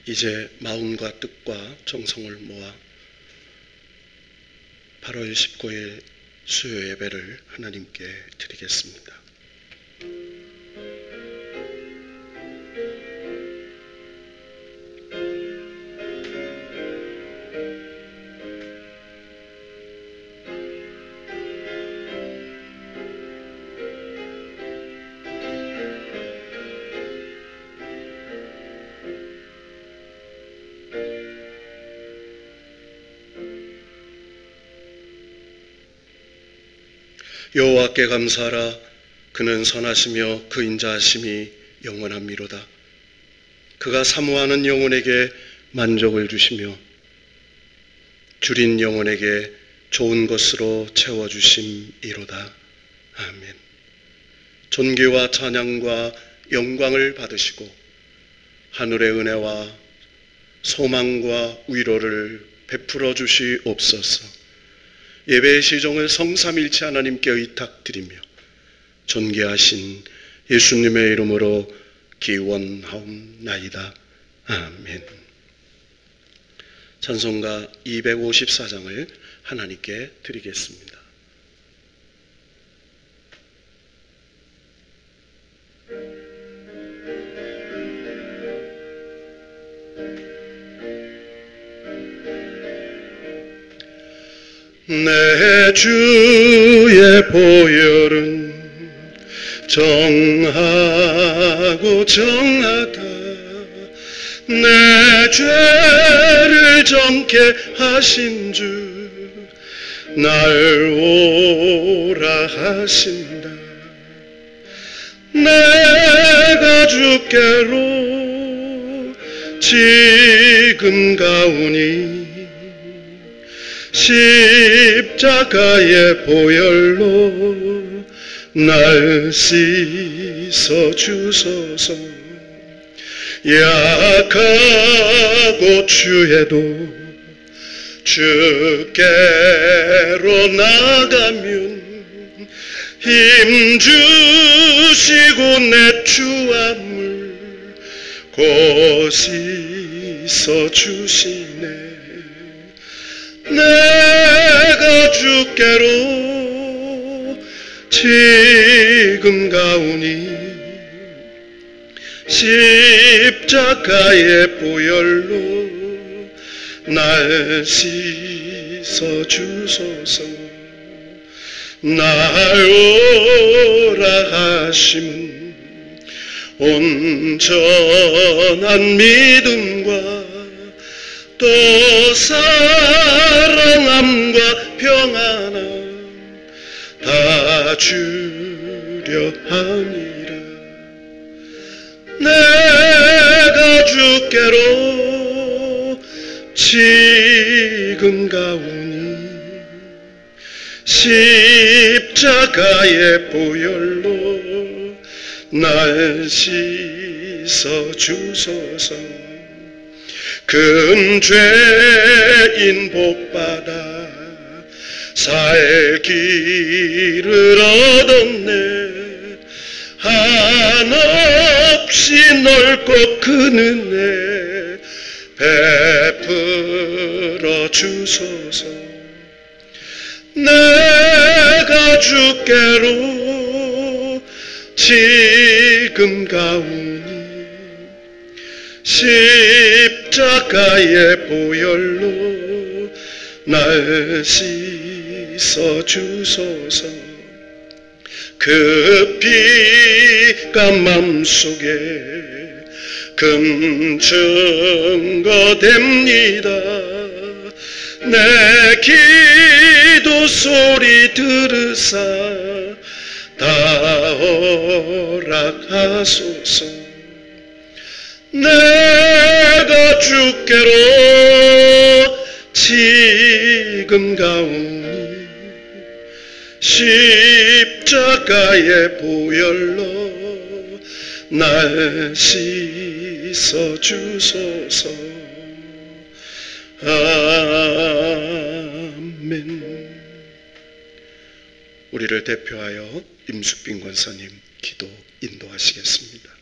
이제 마음과 뜻과 정성을 모아 8월 19일 수요 예배를 하나님께 드리겠습니다. 여호와께 감사하라. 그는 선하시며 그 인자하심이 영원함이로다. 그가 사모하는 영혼에게 만족을 주시며 줄인 영혼에게 좋은 것으로 채워주심이로다. 아멘. 존귀와 찬양과 영광을 받으시고 하늘의 은혜와 소망과 위로를 베풀어 주시옵소서. 예배의 시종을 성삼일체 하나님께 의탁드리며 존귀하신 예수님의 이름으로 기원하옵나이다. 아멘. 찬송가 254장을 하나님께 드리겠습니다. 내 주의 보혈은 정하고 정하다. 내 죄를 정케 하신 주 날 오라 하신다. 내가 주께로 지금 가오니 십자가의 보혈로 날 씻어 주소서. 약하고 추해도 주께로 나가면 힘 주시고 내 추함을 곧 씻어 주시네. 내가 주께로 지금 가오니 십자가의 보혈로 날 씻어 주소서. 날 오라 하심은 온전한 믿음과 또 사랑함과 평안함 다 주려 함이라. 내가 주께로 지금 가오니 십자가의 보혈로 날 씻어 주소서. 큰 죄인 복받아 살 길을 얻었네. 한없이 넓고 큰 은혜 베풀어 주소서. 내가 주께로 지금 가오니 십자가의 보혈로 날 씻어 주소서. 그 피가 맘속에 금증거됩니다. 내 기도 소리 들으사 다 허락하소서. 내가 주께로 지금 가오니 십자가의 보혈로 날 씻어 주소서. 아멘. 우리를 대표하여 임숙빈 권사님 기도 인도하시겠습니다.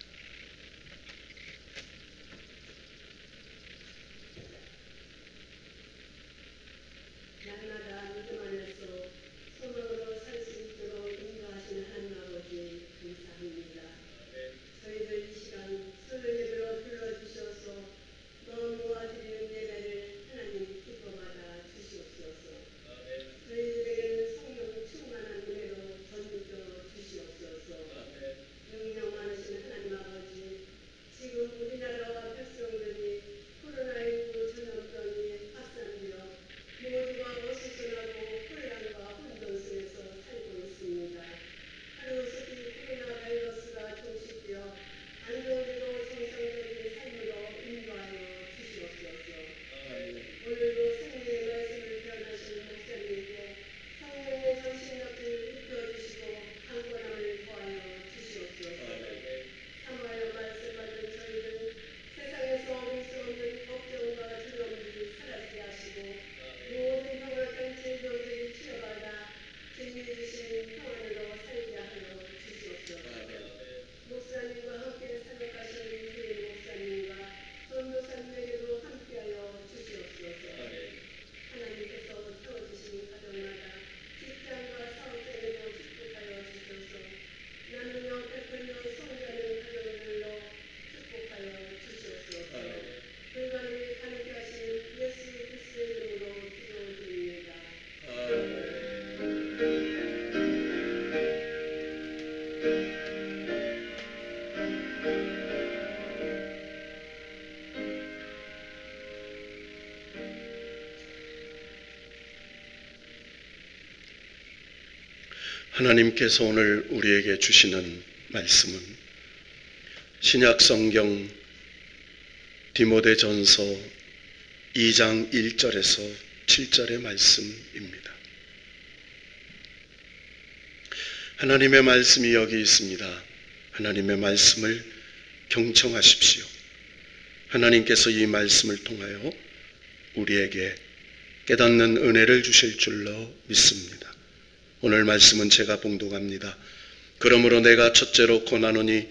하나님께서 오늘 우리에게 주시는 말씀은 신약 성경 디모데전서 2장 1절에서 7절의 말씀입니다. 하나님의 말씀이 여기 있습니다. 하나님의 말씀을 경청하십시오. 하나님께서 이 말씀을 통하여 우리에게 깨닫는 은혜를 주실 줄로 믿습니다. 오늘 말씀은 제가 봉독합니다. 그러므로 내가 첫째로 권하노니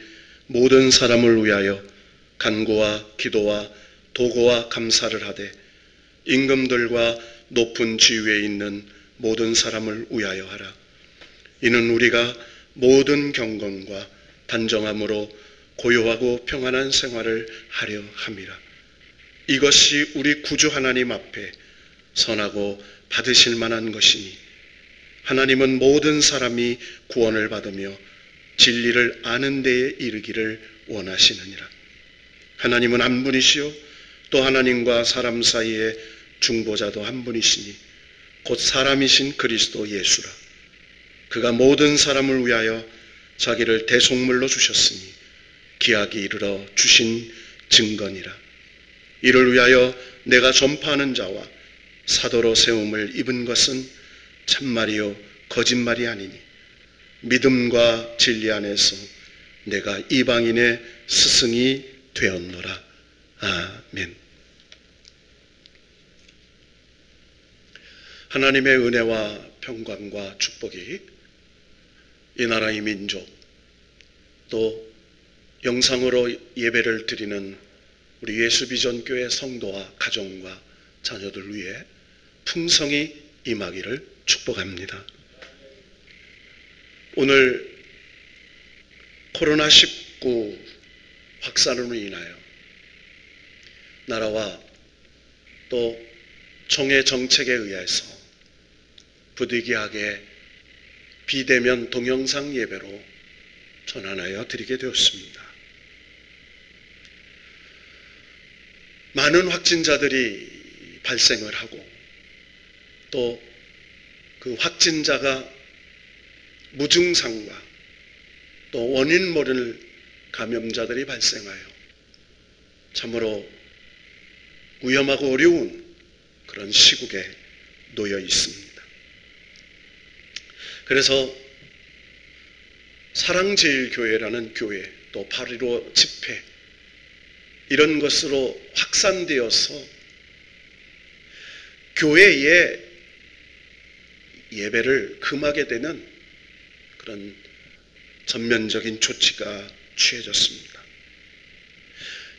모든 사람을 위하여 간구와 기도와 도고와 감사를 하되 임금들과 높은 지위에 있는 모든 사람을 위하여 하라. 이는 우리가 모든 경건과 단정함으로 고요하고 평안한 생활을 하려 함이라. 이것이 우리 구주 하나님 앞에 선하고 받으실 만한 것이니 하나님은 모든 사람이 구원을 받으며 진리를 아는 데에 이르기를 원하시느니라. 하나님은 한 분이시요 또 하나님과 사람 사이에 중보자도 한 분이시니 곧 사람이신 그리스도 예수라. 그가 모든 사람을 위하여 자기를 대속물로 주셨으니 기약이 이르러 주신 증거니라. 이를 위하여 내가 전파하는 자와 사도로 세움을 입은 것은 참말이요 거짓말이 아니니 믿음과 진리 안에서 내가 이방인의 스승이 되었노라. 아멘. 하나님의 은혜와 평강과 축복이 이 나라의 민족 또 영상으로 예배를 드리는 우리 예수비전교회 성도와 가정과 자녀들 위해 풍성히 임하기를 축복합니다. 오늘 코로나19 확산으로 인하여 나라와 또 총회 정책에 의해서 부득이하게 비대면 동영상 예배로 전환하여 드리게 되었습니다. 많은 확진자들이 발생을 하고 또 그 확진자가 무증상과 또 원인 모를 감염자들이 발생하여 참으로 위험하고 어려운 그런 시국에 놓여 있습니다. 그래서 사랑제일교회라는 교회 또 8.15 집회 이런 것으로 확산되어서 교회에 예배를 금하게 되는 그런 전면적인 조치가 취해졌습니다.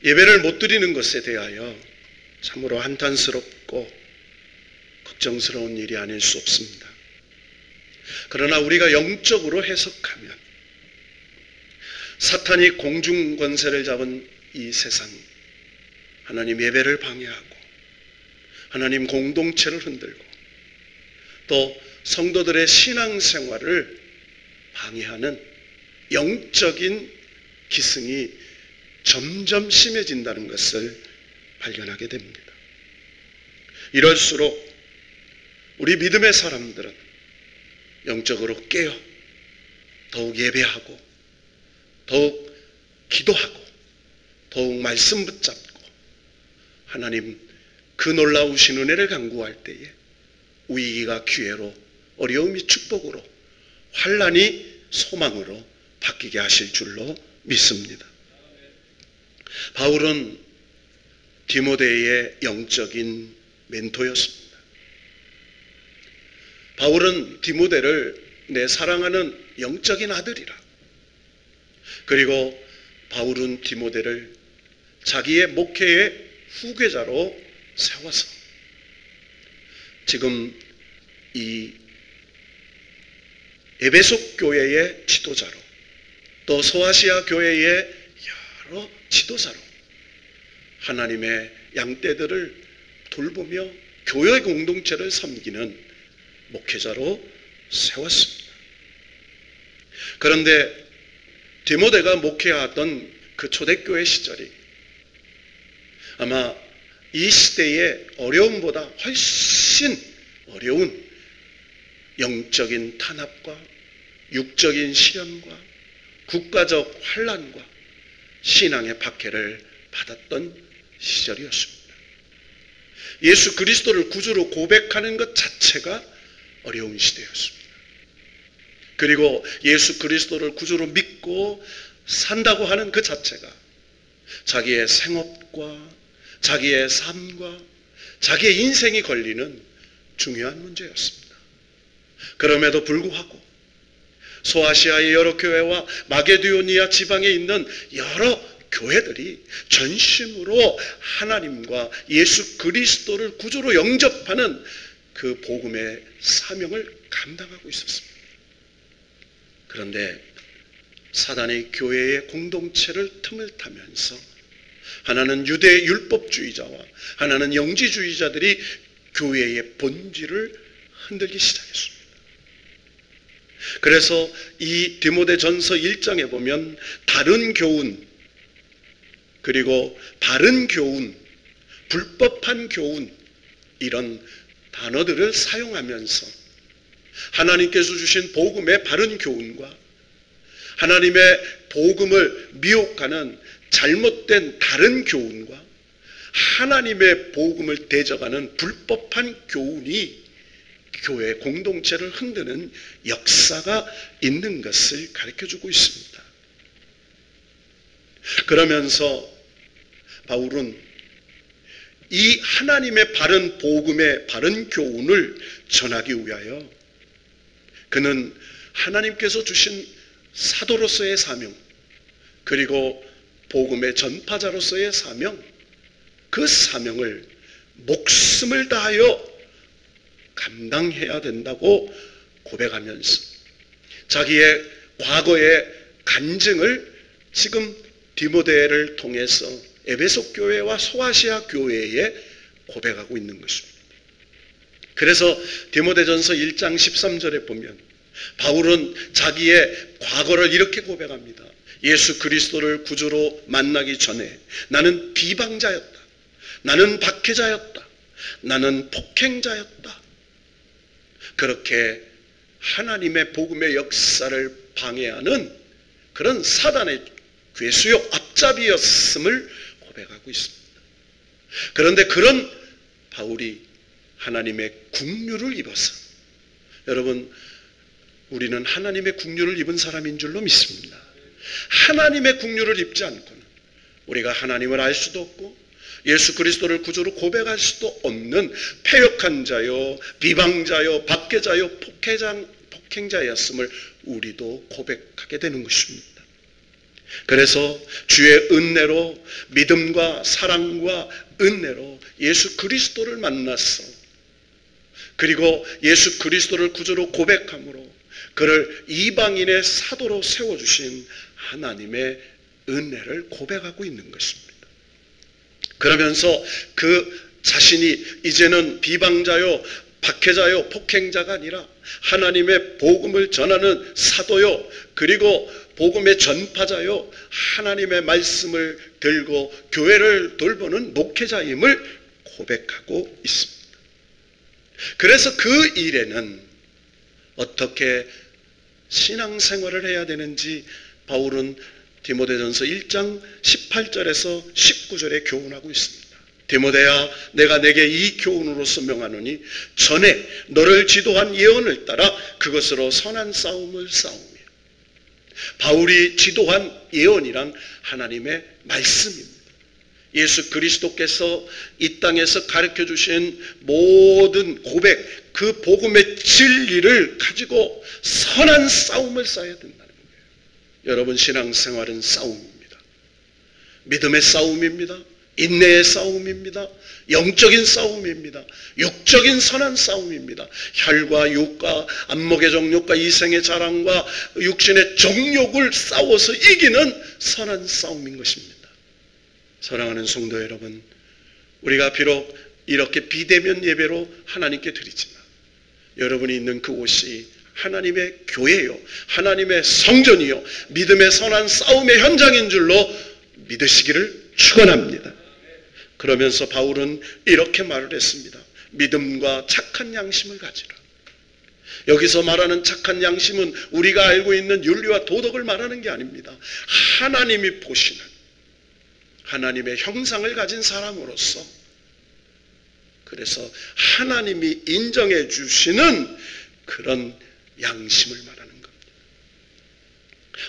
예배를 못 드리는 것에 대하여 참으로 한탄스럽고 걱정스러운 일이 아닐 수 없습니다. 그러나 우리가 영적으로 해석하면 사탄이 공중 권세를 잡은 이 세상, 하나님 예배를 방해하고 하나님 공동체를 흔들고 또 성도들의 신앙생활을 방해하는 영적인 기승이 점점 심해진다는 것을 발견하게 됩니다. 이럴수록 우리 믿음의 사람들은 영적으로 깨어 더욱 예배하고 더욱 기도하고 더욱 말씀 붙잡고 하나님 그 놀라우신 은혜를 간구할 때에 위기가 기회로 어려움이 축복으로 환난이 소망으로 바뀌게 하실 줄로 믿습니다. 바울은 디모데의 영적인 멘토였습니다. 바울은 디모데를 내 사랑하는 영적인 아들이라. 그리고 바울은 디모데를 자기의 목회의 후계자로 세워서 지금 이 에베소 교회의 지도자로 또 소아시아 교회의 여러 지도자로 하나님의 양떼들을 돌보며 교회 공동체를 섬기는 목회자로 세웠습니다. 그런데 디모데가 목회하던 그 초대교회 시절이 아마 이 시대의 어려움보다 훨씬 어려운 영적인 탄압과 육적인 시련과 국가적 환난과 신앙의 박해를 받았던 시절이었습니다. 예수 그리스도를 구주로 고백하는 것 자체가 어려운 시대였습니다. 그리고 예수 그리스도를 구주로 믿고 산다고 하는 그 자체가 자기의 생업과 자기의 삶과 자기의 인생이 걸리는 중요한 문제였습니다. 그럼에도 불구하고 소아시아의 여러 교회와 마게도니아 지방에 있는 여러 교회들이 전심으로 하나님과 예수 그리스도를 구주로 영접하는 그 복음의 사명을 감당하고 있었습니다. 그런데 사단이 교회의 공동체를 틈을 타면서 하나는 유대 율법주의자와 하나는 영지주의자들이 교회의 본질을 흔들기 시작했습니다. 그래서 이 디모데전서 1장에 보면 다른 교훈, 그리고 바른 교훈, 불법한 교훈, 이런 단어들을 사용하면서 하나님께서 주신 복음의 바른 교훈과 하나님의 복음을 미혹하는 잘못된 다른 교훈과 하나님의 복음을 대적하는 불법한 교훈이 교회 공동체를 흔드는 역사가 있는 것을 가르쳐주고 있습니다. 그러면서 바울은 이 하나님의 바른 복음의 바른 교훈을 전하기 위하여 그는 하나님께서 주신 사도로서의 사명, 그리고 복음의 전파자로서의 사명, 그 사명을 목숨을 다하여 감당해야 된다고 고백하면서 자기의 과거의 간증을 지금 디모데를 통해서 에베소 교회와 소아시아 교회에 고백하고 있는 것입니다. 그래서 디모데전서 1장 13절에 보면 바울은 자기의 과거를 이렇게 고백합니다. 예수 그리스도를 구주로 만나기 전에 나는 비방자였다. 나는 박해자였다. 나는 폭행자였다. 그렇게 하나님의 복음의 역사를 방해하는 그런 사단의 괴수요 앞잡이였음을 고백하고 있습니다. 그런데 그런 바울이 하나님의 국류를 입어서, 여러분 우리는 하나님의 국류를 입은 사람인 줄로 믿습니다. 하나님의 국류를 입지 않고는 우리가 하나님을 알 수도 없고 예수 그리스도를 구주로 고백할 수도 없는 패역한 자요, 비방자요, 박해자요, 폭행자였음을 우리도 고백하게 되는 것입니다. 그래서 주의 은혜로, 믿음과 사랑과 은혜로 예수 그리스도를 만났어. 그리고 예수 그리스도를 구주로 고백함으로 그를 이방인의 사도로 세워주신 하나님의 은혜를 고백하고 있는 것입니다. 그러면서 그 자신이 이제는 비방자요, 박해자요, 폭행자가 아니라 하나님의 복음을 전하는 사도요, 그리고 복음의 전파자요, 하나님의 말씀을 들고 교회를 돌보는 목회자임을 고백하고 있습니다. 그래서 그 일에는 어떻게 신앙생활을 해야 되는지 바울은 디모데전서 1장 18절에서 19절에 교훈하고 있습니다. 디모데야, 내가 내게 이 교훈으로서 명하노니 전에 너를 지도한 예언을 따라 그것으로 선한 싸움을 싸우며. 바울이 지도한 예언이란 하나님의 말씀입니다. 예수 그리스도께서 이 땅에서 가르쳐 주신 모든 고백, 그 복음의 진리를 가지고 선한 싸움을 싸워야 된다는 거예요. 여러분, 신앙생활은 싸움입니다. 믿음의 싸움입니다. 인내의 싸움입니다. 영적인 싸움입니다. 육적인 선한 싸움입니다. 혈과 육과 안목의 정욕과 이생의 자랑과 육신의 정욕을 싸워서 이기는 선한 싸움인 것입니다. 사랑하는 성도 여러분, 우리가 비록 이렇게 비대면 예배로 하나님께 드리지만 여러분이 있는 그곳이 하나님의 교회요, 하나님의 성전이요, 믿음의 선한 싸움의 현장인 줄로 믿으시기를 축원합니다. 그러면서 바울은 이렇게 말을 했습니다. 믿음과 착한 양심을 가지라. 여기서 말하는 착한 양심은 우리가 알고 있는 윤리와 도덕을 말하는 게 아닙니다. 하나님이 보시는, 하나님의 형상을 가진 사람으로서, 그래서 하나님이 인정해 주시는 그런 양심을 말하는 겁니다.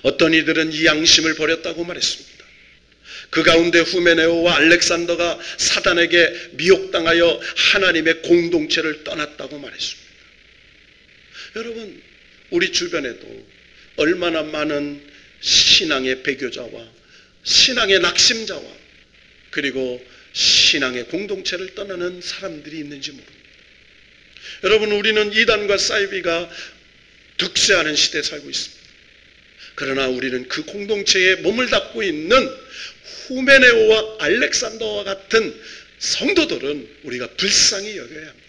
어떤 이들은 이 양심을 버렸다고 말했습니다. 그 가운데 후메네오와 알렉산더가 사단에게 미혹당하여 하나님의 공동체를 떠났다고 말했습니다. 여러분, 우리 주변에도 얼마나 많은 신앙의 배교자와 신앙의 낙심자와 그리고 신앙의 공동체를 떠나는 사람들이 있는지 모릅니다. 여러분, 우리는 이단과 사이비가 득세하는 시대에 살고 있습니다. 그러나 우리는 그 공동체에 몸을 닫고 있는 후메네오와 알렉산더와 같은 성도들은 우리가 불쌍히 여겨야 합니다.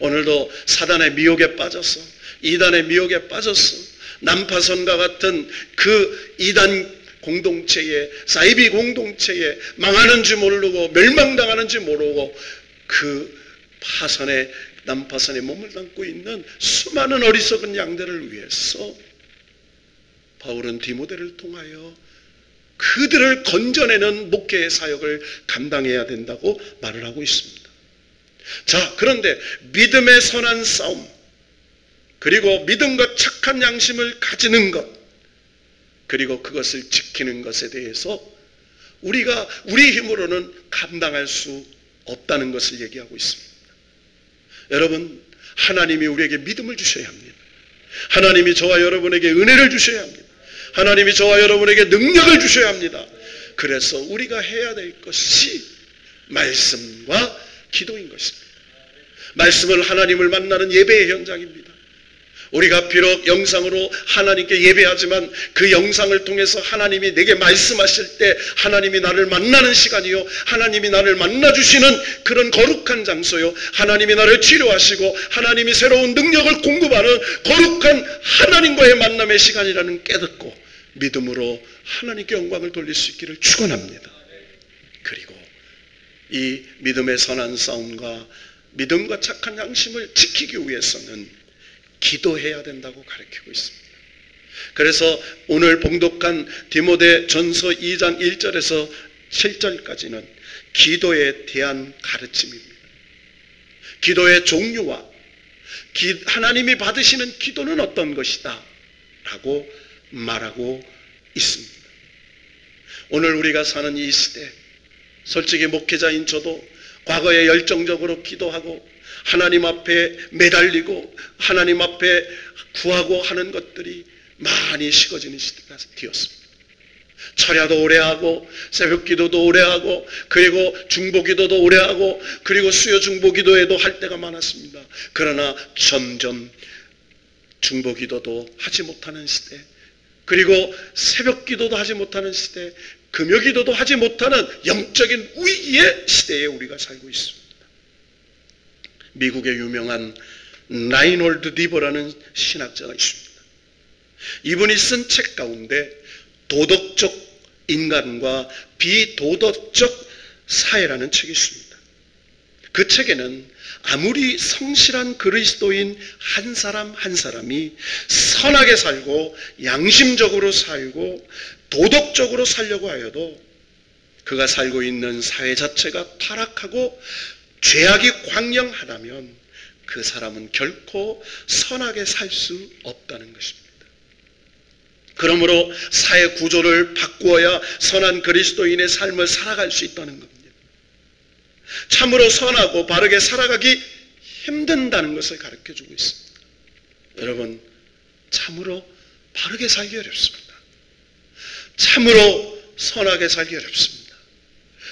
오늘도 사단의 미혹에 빠져서, 이단의 미혹에 빠져서 난파선과 같은 그 이단 공동체에, 사이비 공동체에 망하는지 모르고 멸망당하는지 모르고 그 파선에, 난파선에 몸을 담고 있는 수많은 어리석은 양들을 위해서 바울은 디모데를 통하여 그들을 건져내는 목회의 사역을 감당해야 된다고 말을 하고 있습니다. 자, 그런데 믿음의 선한 싸움, 그리고 믿음과 착한 양심을 가지는 것, 그리고 그것을 지키는 것에 대해서 우리가 우리 힘으로는 감당할 수 없다는 것을 얘기하고 있습니다. 여러분, 하나님이 우리에게 믿음을 주셔야 합니다. 하나님이 저와 여러분에게 은혜를 주셔야 합니다. 하나님이 저와 여러분에게 능력을 주셔야 합니다. 그래서 우리가 해야 될 것이 말씀과 기도인 것입니다. 말씀을, 하나님을 만나는 예배의 현장입니다. 우리가 비록 영상으로 하나님께 예배하지만 그 영상을 통해서 하나님이 내게 말씀하실 때 하나님이 나를 만나는 시간이요, 하나님이 나를 만나주시는 그런 거룩한 장소요, 하나님이 나를 치료하시고 하나님이 새로운 능력을 공급하는 거룩한 하나님과의 만남의 시간이라는 깨닫고 믿음으로 하나님께 영광을 돌릴 수 있기를 축원합니다. 그리고 이 믿음의 선한 싸움과 믿음과 착한 양심을 지키기 위해서는 기도해야 된다고 가르치고 있습니다. 그래서 오늘 봉독한 디모데 전서 2장 1절에서 7절까지는 기도에 대한 가르침입니다. 기도의 종류와 하나님이 받으시는 기도는 어떤 것이다 라고 말하고 있습니다. 오늘 우리가 사는 이 시대, 솔직히 목회자인 저도 과거에 열정적으로 기도하고 하나님 앞에 매달리고 하나님 앞에 구하고 하는 것들이 많이 식어지는 시대가 되었습니다. 철야도 오래 하고 새벽 기도도 오래 하고 그리고 중보 기도도 오래 하고 그리고 수요 중보 기도에도 할 때가 많았습니다. 그러나 점점 중보 기도도 하지 못하는 시대, 그리고 새벽 기도도 하지 못하는 시대, 금요 기도도 하지 못하는 영적인 위기의 시대에 우리가 살고 있습니다. 미국의 유명한 라이놀드 디버라는 신학자가 있습니다. 이분이 쓴 책 가운데 도덕적 인간과 비도덕적 사회라는 책이 있습니다. 그 책에는 아무리 성실한 그리스도인 한 사람 한 사람이 선하게 살고 양심적으로 살고 도덕적으로 살려고 하여도 그가 살고 있는 사회 자체가 타락하고 죄악이 광영하다면 그 사람은 결코 선하게 살 수 없다는 것입니다. 그러므로 사회 구조를 바꾸어야 선한 그리스도인의 삶을 살아갈 수 있다는 겁니다. 참으로 선하고 바르게 살아가기 힘든다는 것을 가르쳐주고 있습니다. 여러분, 참으로 바르게 살기 어렵습니다. 참으로 선하게 살기 어렵습니다.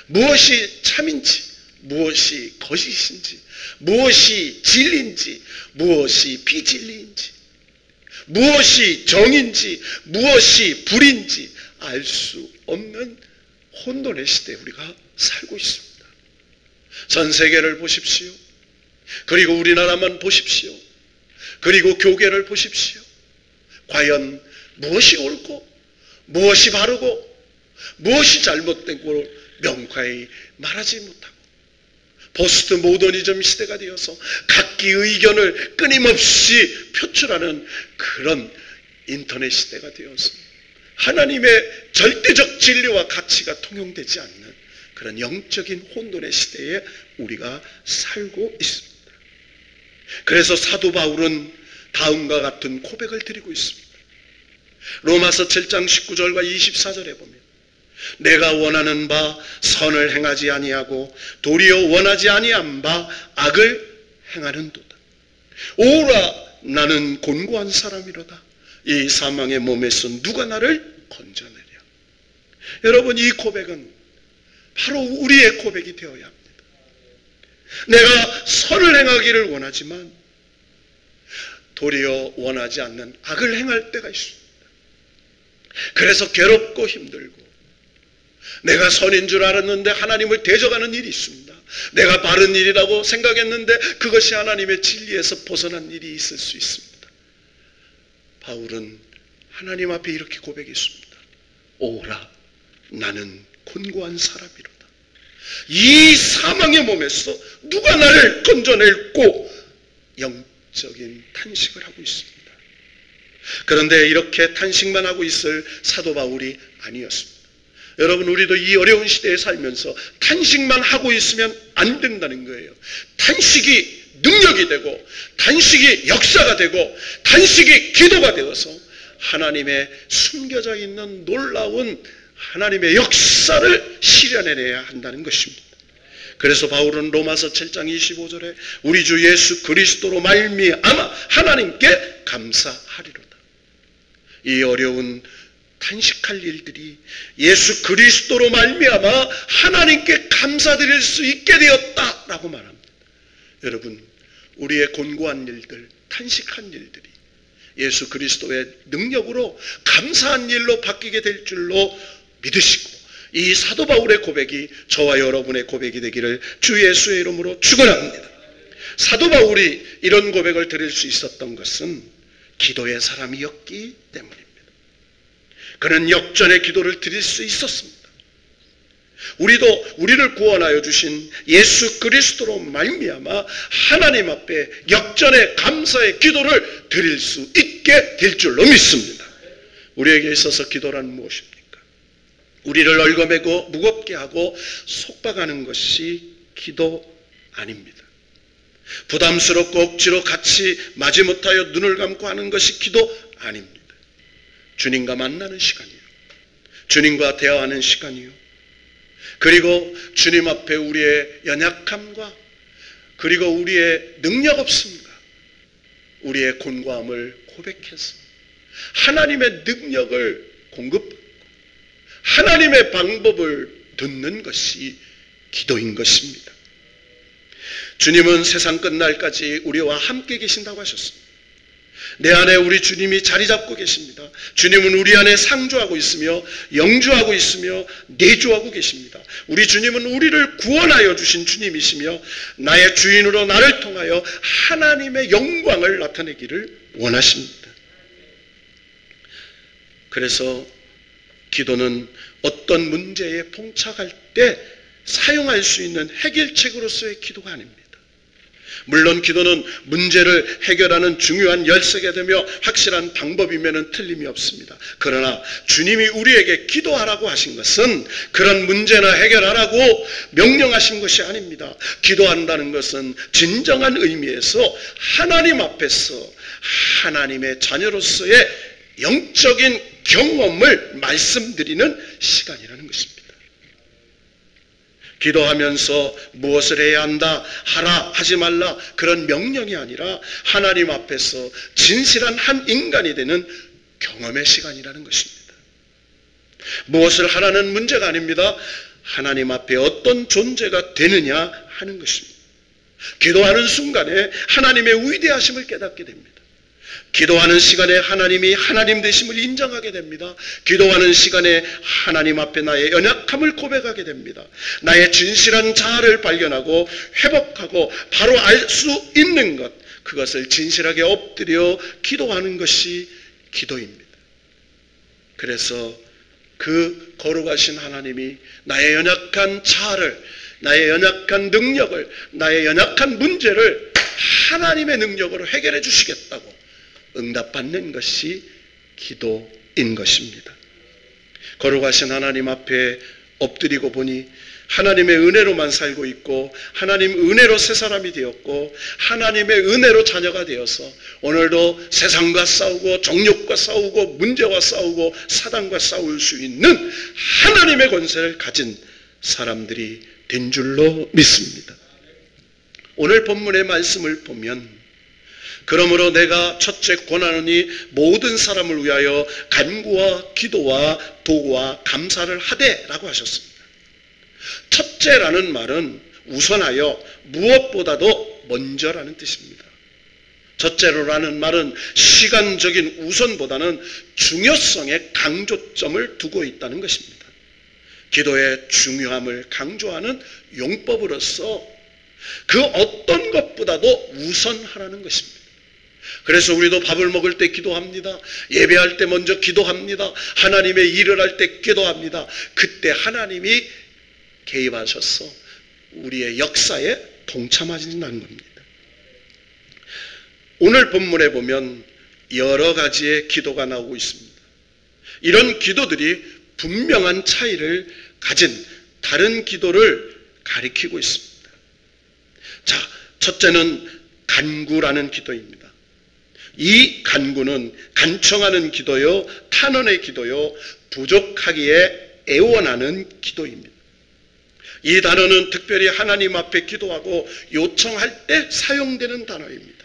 무엇이 참인지, 무엇이 거짓인지, 무엇이 진리인지, 무엇이 비진리인지, 무엇이 정인지, 무엇이 불인지 알 수 없는 혼돈의 시대에 우리가 살고 있습니다. 전 세계를 보십시오. 그리고 우리나라만 보십시오. 그리고 교계를 보십시오. 과연 무엇이 옳고 무엇이 바르고 무엇이 잘못된 걸 명확히 말하지 못하고 포스트 모더니즘 시대가 되어서 각기 의견을 끊임없이 표출하는 그런 인터넷 시대가 되어서 하나님의 절대적 진리와 가치가 통용되지 않는 그런 영적인 혼돈의 시대에 우리가 살고 있습니다. 그래서 사도 바울은 다음과 같은 고백을 드리고 있습니다. 로마서 7장 19절과 24절에 보면 내가 원하는 바 선을 행하지 아니하고 도리어 원하지 아니한 바 악을 행하는도다. 오라 나는 곤고한 사람이로다. 이 사망의 몸에서 누가 나를 건져내랴. 여러분, 이 고백은 바로 우리의 고백이 되어야 합니다. 내가 선을 행하기를 원하지만 도리어 원하지 않는 악을 행할 때가 있습니다. 그래서 괴롭고 힘들고 내가 선인 줄 알았는데 하나님을 대적하는 일이 있습니다. 내가 바른 일이라고 생각했는데 그것이 하나님의 진리에서 벗어난 일이 있을 수 있습니다. 바울은 하나님 앞에 이렇게 고백했습니다. 오라 나는 곤고한 사람이로다. 이 사망의 몸에서 누가 나를 건져낼꼬 영적인 탄식을 하고 있습니다. 그런데 이렇게 탄식만 하고 있을 사도 바울이 아니었습니다. 여러분, 우리도 이 어려운 시대에 살면서 탄식만 하고 있으면 안 된다는 거예요. 탄식이 능력이 되고 탄식이 역사가 되고 탄식이 기도가 되어서 하나님의 숨겨져 있는 놀라운 하나님의 역사를 실현해내야 한다는 것입니다. 그래서 바울은 로마서 7장 25절에 우리 주 예수 그리스도로 말미암아 하나님께 감사하리로다. 이 어려운 탄식할 일들이 예수 그리스도로 말미암아 하나님께 감사드릴 수 있게 되었다라고 말합니다. 여러분, 우리의 곤고한 일들, 탄식한 일들이 예수 그리스도의 능력으로 감사한 일로 바뀌게 될 줄로 믿으시고 이 사도 바울의 고백이 저와 여러분의 고백이 되기를 주 예수의 이름으로 축원합니다. 사도 바울이 이런 고백을 드릴 수 있었던 것은 기도의 사람이었기 때문입니다. 그는 역전의 기도를 드릴 수 있었습니다. 우리도 우리를 구원하여 주신 예수 그리스도로 말미암아 하나님 앞에 역전의 감사의 기도를 드릴 수 있게 될 줄로 믿습니다. 우리에게 있어서 기도란 무엇입니까? 우리를 얽어매고 무겁게 하고 속박하는 것이 기도 아닙니다. 부담스럽고 억지로 같이 마지못하여 눈을 감고 하는 것이 기도 아닙니다. 주님과 만나는 시간이요, 주님과 대화하는 시간이요, 그리고 주님 앞에 우리의 연약함과 그리고 우리의 능력 없음과 우리의 곤고함을 고백해서 하나님의 능력을 공급받고 하나님의 방법을 듣는 것이 기도인 것입니다. 주님은 세상 끝날까지 우리와 함께 계신다고 하셨습니다. 내 안에 우리 주님이 자리 잡고 계십니다. 주님은 우리 안에 상주하고 있으며 영주하고 있으며 내주하고 계십니다. 우리 주님은 우리를 구원하여 주신 주님이시며 나의 주인으로 나를 통하여 하나님의 영광을 나타내기를 원하십니다. 그래서 기도는 어떤 문제에 봉착할 때 사용할 수 있는 해결책으로서의 기도가 아닙니다. 물론 기도는 문제를 해결하는 중요한 열쇠가 되며 확실한 방법이면 틀림이 없습니다. 그러나 주님이 우리에게 기도하라고 하신 것은 그런 문제나 해결하라고 명령하신 것이 아닙니다. 기도한다는 것은 진정한 의미에서 하나님 앞에서 하나님의 자녀로서의 영적인 경험을 말씀드리는 시간이라는 것입니다. 기도하면서 무엇을 해야 한다, 하라, 하지 말라 그런 명령이 아니라 하나님 앞에서 진실한 한 인간이 되는 경험의 시간이라는 것입니다. 무엇을 하라는 문제가 아닙니다. 하나님 앞에 어떤 존재가 되느냐 하는 것입니다. 기도하는 순간에 하나님의 위대하심을 깨닫게 됩니다. 기도하는 시간에 하나님이 하나님 되심을 인정하게 됩니다. 기도하는 시간에 하나님 앞에 나의 연약함을 고백하게 됩니다. 나의 진실한 자아를 발견하고 회복하고 바로 알 수 있는 것, 그것을 진실하게 엎드려 기도하는 것이 기도입니다. 그래서 그 거룩하신 하나님이 나의 연약한 자아를 나의 연약한 능력을, 나의 연약한 문제를 하나님의 능력으로 해결해 주시겠다고 응답받는 것이 기도인 것입니다. 거룩하신 하나님 앞에 엎드리고 보니 하나님의 은혜로만 살고 있고 하나님 은혜로 새 사람이 되었고 하나님의 은혜로 자녀가 되어서 오늘도 세상과 싸우고 정욕과 싸우고 문제와 싸우고 사단과 싸울 수 있는 하나님의 권세를 가진 사람들이 된 줄로 믿습니다. 오늘 본문의 말씀을 보면 그러므로 내가 첫째 권하노니 모든 사람을 위하여 간구와 기도와 도구와 감사를 하되 라고 하셨습니다. 첫째라는 말은 우선하여 무엇보다도 먼저라는 뜻입니다. 첫째로라는 말은 시간적인 우선보다는 중요성에 강조점을 두고 있다는 것입니다. 기도의 중요함을 강조하는 용법으로서 그 어떤 것보다도 우선하라는 것입니다. 그래서 우리도 밥을 먹을 때 기도합니다. 예배할 때 먼저 기도합니다. 하나님의 일을 할 때 기도합니다. 그때 하나님이 개입하셔서 우리의 역사에 동참하신다는 겁니다. 오늘 본문에 보면 여러 가지의 기도가 나오고 있습니다. 이런 기도들이 분명한 차이를 가진 다른 기도를 가리키고 있습니다. 자, 첫째는 간구라는 기도입니다. 이 간구는 간청하는 기도요, 탄원의 기도요, 부족하기에 애원하는 기도입니다. 이 단어는 특별히 하나님 앞에 기도하고 요청할 때 사용되는 단어입니다.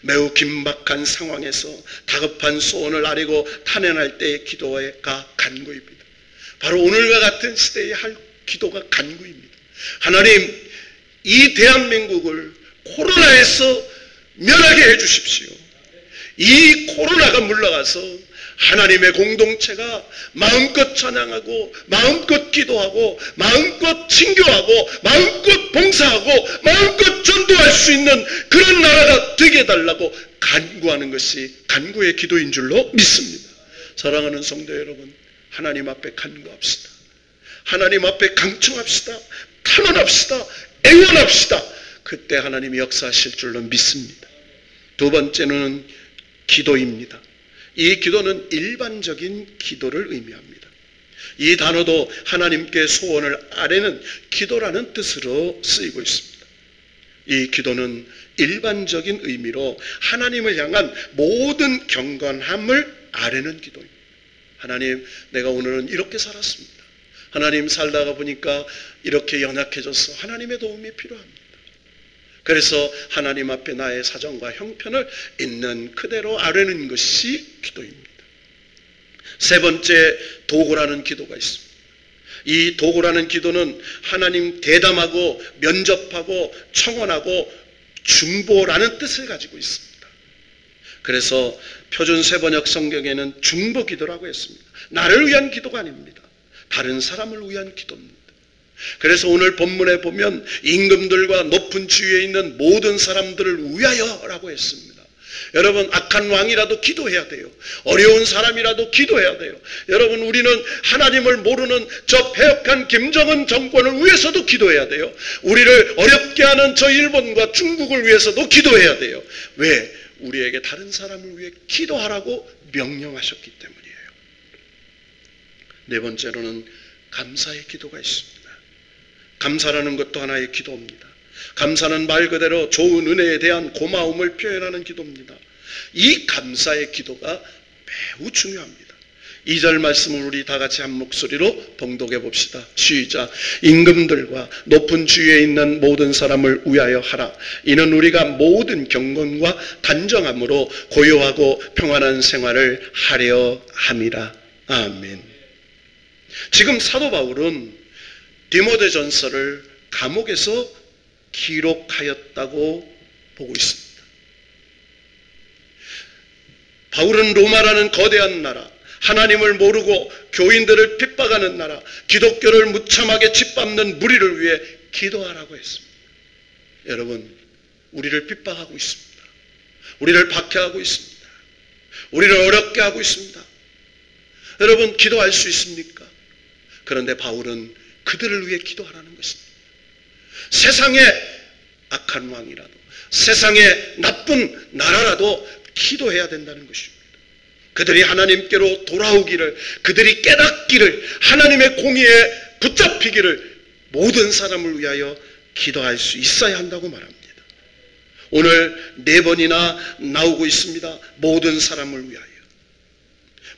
매우 긴박한 상황에서 다급한 소원을 아뢰고 탄원할 때의 기도가 간구입니다. 바로 오늘과 같은 시대에 할 기도가 간구입니다. 하나님, 이 대한민국을 코로나에서 면하게 해주십시오. 이 코로나가 물러가서 하나님의 공동체가 마음껏 찬양하고 마음껏 기도하고 마음껏 친교하고 마음껏 봉사하고 마음껏 전도할 수 있는 그런 나라가 되게 해달라고 간구하는 것이 간구의 기도인 줄로 믿습니다. 사랑하는 성도 여러분, 하나님 앞에 간구합시다. 하나님 앞에 강청합시다. 탄원합시다. 애원합시다. 그때 하나님이 역사하실 줄로 믿습니다. 두 번째는 기도입니다. 이 기도는 일반적인 기도를 의미합니다. 이 단어도 하나님께 소원을 아뢰는 기도라는 뜻으로 쓰이고 있습니다. 이 기도는 일반적인 의미로 하나님을 향한 모든 경건함을 아뢰는 기도입니다. 하나님, 내가 오늘은 이렇게 살았습니다. 하나님, 살다가 보니까 이렇게 연약해져서 하나님의 도움이 필요합니다. 그래서 하나님 앞에 나의 사정과 형편을 있는 그대로 아뢰는 것이 기도입니다. 세 번째, 도구라는 기도가 있습니다. 이 도구라는 기도는 하나님 대담하고 면접하고 청원하고 중보라는 뜻을 가지고 있습니다. 그래서 표준 세번역 성경에는 중보 기도라고 했습니다. 나를 위한 기도가 아닙니다. 다른 사람을 위한 기도입니다. 그래서 오늘 본문에 보면 임금들과 높은 지위에 있는 모든 사람들을 위하여라고 했습니다. 여러분, 악한 왕이라도 기도해야 돼요. 어려운 사람이라도 기도해야 돼요. 여러분, 우리는 하나님을 모르는 저 패역한 김정은 정권을 위해서도 기도해야 돼요. 우리를 어렵게 하는 저 일본과 중국을 위해서도 기도해야 돼요. 왜? 우리에게 다른 사람을 위해 기도하라고 명령하셨기 때문이에요. 네 번째로는 감사의 기도가 있습니다. 감사라는 것도 하나의 기도입니다. 감사는 말 그대로 좋은 은혜에 대한 고마움을 표현하는 기도입니다. 이 감사의 기도가 매우 중요합니다. 2절 말씀을 우리 다 같이 한 목소리로 봉독해 봅시다. 시작. 임금들과 높은 지위에 있는 모든 사람을 위하여 하라. 이는 우리가 모든 경건과 단정함으로 고요하고 평안한 생활을 하려 함이라. 아멘. 지금 사도 바울은 디모데전서를 감옥에서 기록하였다고 보고 있습니다. 바울은 로마라는 거대한 나라, 하나님을 모르고 교인들을 핍박하는 나라, 기독교를 무참하게 짓밟는 무리를 위해 기도하라고 했습니다. 여러분, 우리를 핍박하고 있습니다. 우리를 박해하고 있습니다. 우리를 어렵게 하고 있습니다. 여러분, 기도할 수 있습니까? 그런데 바울은 그들을 위해 기도하라는 것입니다. 세상에 악한 왕이라도, 세상에 나쁜 나라라도 기도해야 된다는 것입니다. 그들이 하나님께로 돌아오기를, 그들이 깨닫기를, 하나님의 공의에 붙잡히기를 모든 사람을 위하여 기도할 수 있어야 한다고 말합니다. 오늘 4번이나 나오고 있습니다. 모든 사람을 위하여.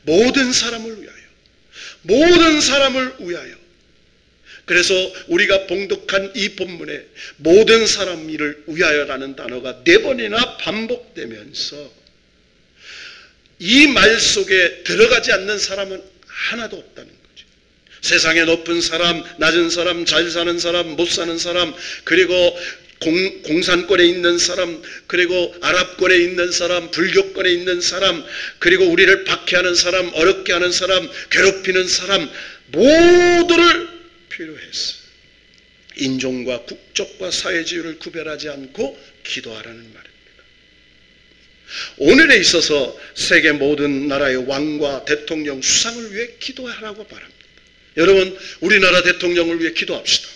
모든 사람을 위하여. 모든 사람을 위하여. 그래서 우리가 봉독한 이 본문에 모든 사람을 위하여라는 단어가 4번이나 반복되면서 이 말 속에 들어가지 않는 사람은 하나도 없다는 거죠. 세상에 높은 사람, 낮은 사람, 잘 사는 사람, 못 사는 사람, 그리고 공산권에 있는 사람, 그리고 아랍권에 있는 사람, 불교권에 있는 사람, 그리고 우리를 박해하는 사람, 어렵게 하는 사람, 괴롭히는 사람 모두를 필요해서 인종과 국적과 사회지위를 구별하지 않고 기도하라는 말입니다. 오늘에 있어서 세계 모든 나라의 왕과 대통령, 수상을 위해 기도하라고 말합니다. 여러분, 우리나라 대통령을 위해 기도합시다.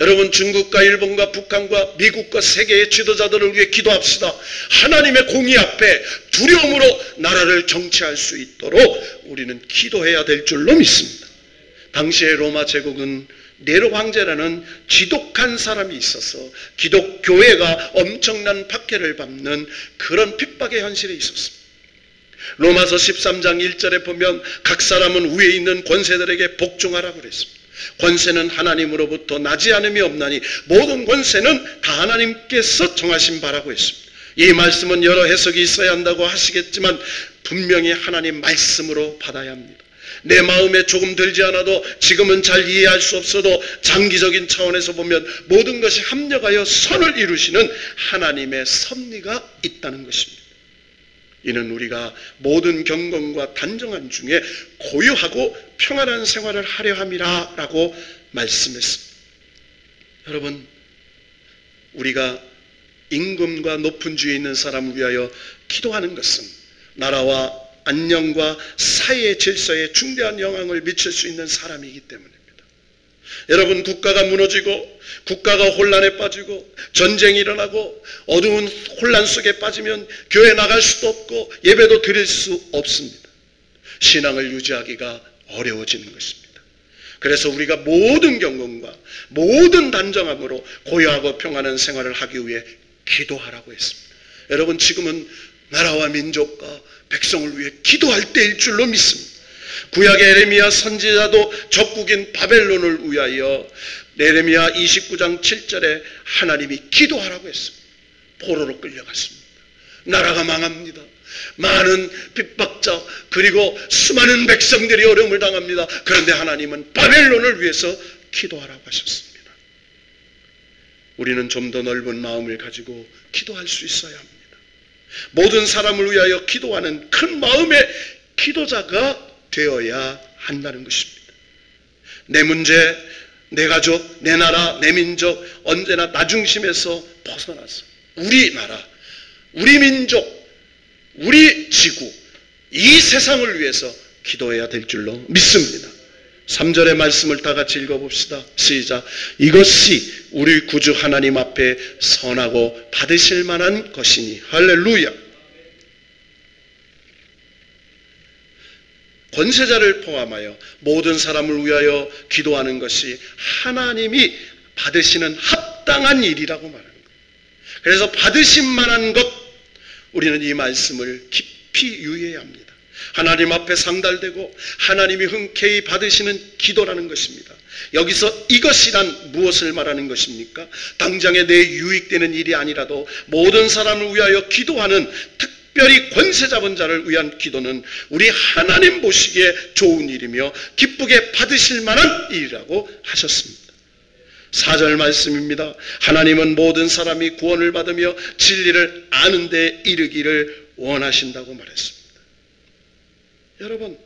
여러분, 중국과 일본과 북한과 미국과 세계의 지도자들을 위해 기도합시다. 하나님의 공의 앞에 두려움으로 나라를 정치할 수 있도록 우리는 기도해야 될 줄로 믿습니다. 당시의 로마 제국은 네로 황제라는 지독한 사람이 있어서 기독교회가 엄청난 박해를 받는 그런 핍박의 현실에 있었습니다. 로마서 13장 1절에 보면 각 사람은 위에 있는 권세들에게 복종하라고 그랬습니다. 권세는 하나님으로부터 나지 않음이 없나니 모든 권세는 다 하나님께서 정하신 바라고 했습니다. 이 말씀은 여러 해석이 있어야 한다고 하시겠지만 분명히 하나님 말씀으로 받아야 합니다. 내 마음에 조금 들지 않아도 지금은 잘 이해할 수 없어도 장기적인 차원에서 보면 모든 것이 합력하여 선을 이루시는 하나님의 섭리가 있다는 것입니다. 이는 우리가 모든 경건과 단정한 중에 고요하고 평안한 생활을 하려 함이라 라고 말씀했습니다. 여러분, 우리가 임금과 높은 주에 있는 사람을 위하여 기도하는 것은 나라와 안녕과 사회의 질서에 중대한 영향을 미칠 수 있는 사람이기 때문입니다. 여러분, 국가가 무너지고 국가가 혼란에 빠지고 전쟁이 일어나고 어두운 혼란 속에 빠지면 교회 나갈 수도 없고 예배도 드릴 수 없습니다. 신앙을 유지하기가 어려워지는 것입니다. 그래서 우리가 모든 경건과 모든 단정함으로 고요하고 평안한 생활을 하기 위해 기도하라고 했습니다. 여러분, 지금은 나라와 민족과 백성을 위해 기도할 때일 줄로 믿습니다. 구약의 에레미야 선지자도 적국인 바벨론을 위하여 에레미야 29장 7절에 하나님이 기도하라고 했습니다. 포로로 끌려갔습니다. 나라가 망합니다. 많은 핍박자 그리고 수많은 백성들이 어려움을 당합니다. 그런데 하나님은 바벨론을 위해서 기도하라고 하셨습니다. 우리는 좀 더 넓은 마음을 가지고 기도할 수 있어야 합니다. 모든 사람을 위하여 기도하는 큰 마음의 기도자가 되어야 한다는 것입니다. 내 문제, 내 가족, 내 나라, 내 민족 언제나 나 중심에서 벗어나서 우리 나라, 우리 민족, 우리 지구, 이 세상을 위해서 기도해야 될 줄로 믿습니다. 3절의 말씀을 다 같이 읽어봅시다. 시작. 이것이 우리 구주 하나님 앞에 선하고 받으실 만한 것이니. 할렐루야. 권세자를 포함하여 모든 사람을 위하여 기도하는 것이 하나님이 받으시는 합당한 일이라고 말합니다. 그래서 받으실 만한 것, 우리는 이 말씀을 깊이 유의해야 합니다. 하나님 앞에 상달되고 하나님이 흔쾌히 받으시는 기도라는 것입니다. 여기서 이것이란 무엇을 말하는 것입니까? 당장에 내 유익되는 일이 아니라도 모든 사람을 위하여 기도하는 특별히 권세 잡은 자를 위한 기도는 우리 하나님 보시기에 좋은 일이며 기쁘게 받으실 만한 일이라고 하셨습니다. 4절 말씀입니다. 하나님은 모든 사람이 구원을 받으며 진리를 아는 데 이르기를 원하신다고 말했습니다. 여러분,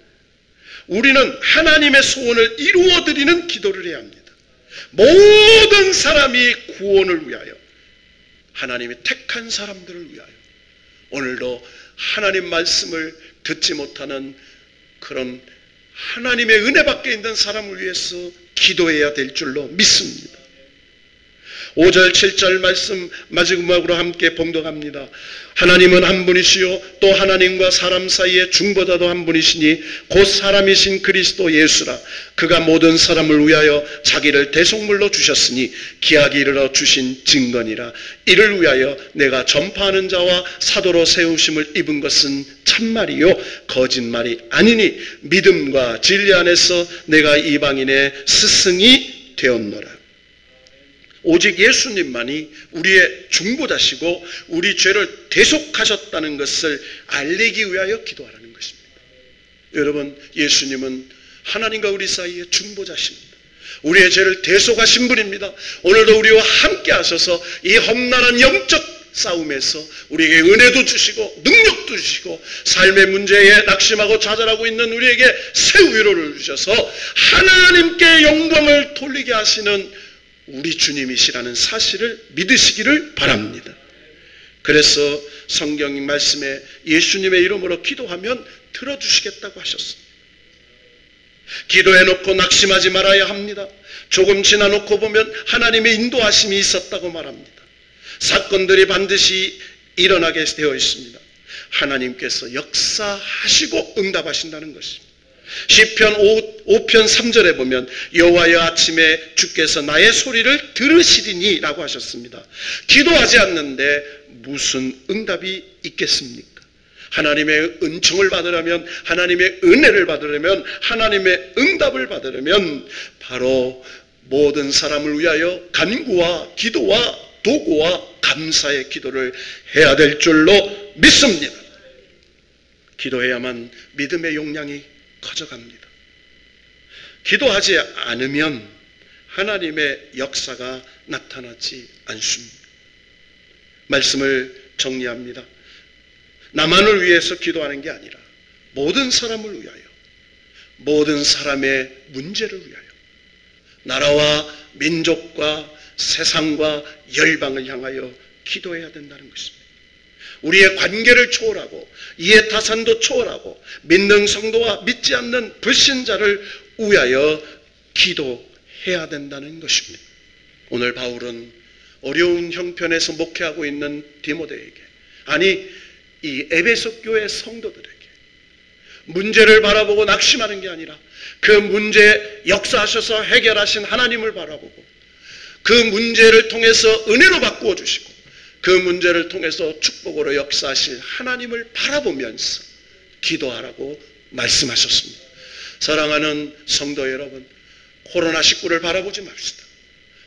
우리는 하나님의 소원을 이루어드리는 기도를 해야 합니다. 모든 사람이 구원을 위하여, 하나님이 택한 사람들을 위하여, 오늘도 하나님 말씀을 듣지 못하는 그런 하나님의 은혜 밖에 있는 사람을 위해서 기도해야 될 줄로 믿습니다. 5절 7절 말씀 마지막으로 함께 봉독합니다. 하나님은 한 분이시요 또 하나님과 사람 사이의 중보자도 한 분이시니 곧 사람이신 그리스도 예수라. 그가 모든 사람을 위하여 자기를 대속물로 주셨으니 기약이 이르러 주신 증거니라. 이를 위하여 내가 전파하는 자와 사도로 세우심을 입은 것은 참말이요 거짓말이 아니니 믿음과 진리 안에서 내가 이방인의 스승이 되었노라. 오직 예수님만이 우리의 중보자시고 우리 죄를 대속하셨다는 것을 알리기 위하여 기도하라는 것입니다. 여러분, 예수님은 하나님과 우리 사이의 중보자십니다. 우리의 죄를 대속하신 분입니다. 오늘도 우리와 함께 하셔서 이 험난한 영적 싸움에서 우리에게 은혜도 주시고 능력도 주시고 삶의 문제에 낙심하고 좌절하고 있는 우리에게 새 위로를 주셔서 하나님께 영광을 돌리게 하시는 우리 주님이시라는 사실을 믿으시기를 바랍니다. 그래서 성경 말씀에 예수님의 이름으로 기도하면 들어주시겠다고 하셨습니다. 기도해놓고 낙심하지 말아야 합니다. 조금 지나놓고 보면 하나님의 인도하심이 있었다고 말합니다. 사건들이 반드시 일어나게 되어 있습니다. 하나님께서 역사하시고 응답하신다는 것입니다. 시편 5편 3절에 보면 여호와여 아침에 주께서 나의 소리를 들으시리니 라고 하셨습니다. 기도하지 않는데 무슨 응답이 있겠습니까? 하나님의 은총을 받으려면, 하나님의 은혜를 받으려면, 하나님의 응답을 받으려면 바로 모든 사람을 위하여 간구와 기도와 도구와 감사의 기도를 해야 될 줄로 믿습니다. 기도해야만 믿음의 용량이 커져갑니다. 기도하지 않으면 하나님의 역사가 나타나지 않습니다. 말씀을 정리합니다. 나만을 위해서 기도하는 게 아니라 모든 사람을 위하여, 모든 사람의 문제를 위하여, 나라와 민족과 세상과 열방을 향하여 기도해야 된다는 것입니다. 우리의 관계를 초월하고 이해타산도 초월하고 믿는 성도와 믿지 않는 불신자를 위하여 기도해야 된다는 것입니다. 오늘 바울은 어려운 형편에서 목회하고 있는 디모데에게, 아니 이 에베소 교회 성도들에게 문제를 바라보고 낙심하는 게 아니라 그 문제에 역사하셔서 해결하신 하나님을 바라보고 그 문제를 통해서 은혜로 바꾸어 주시고 그 문제를 통해서 축복으로 역사하실 하나님을 바라보면서 기도하라고 말씀하셨습니다. 사랑하는 성도 여러분, 코로나19를 바라보지 맙시다.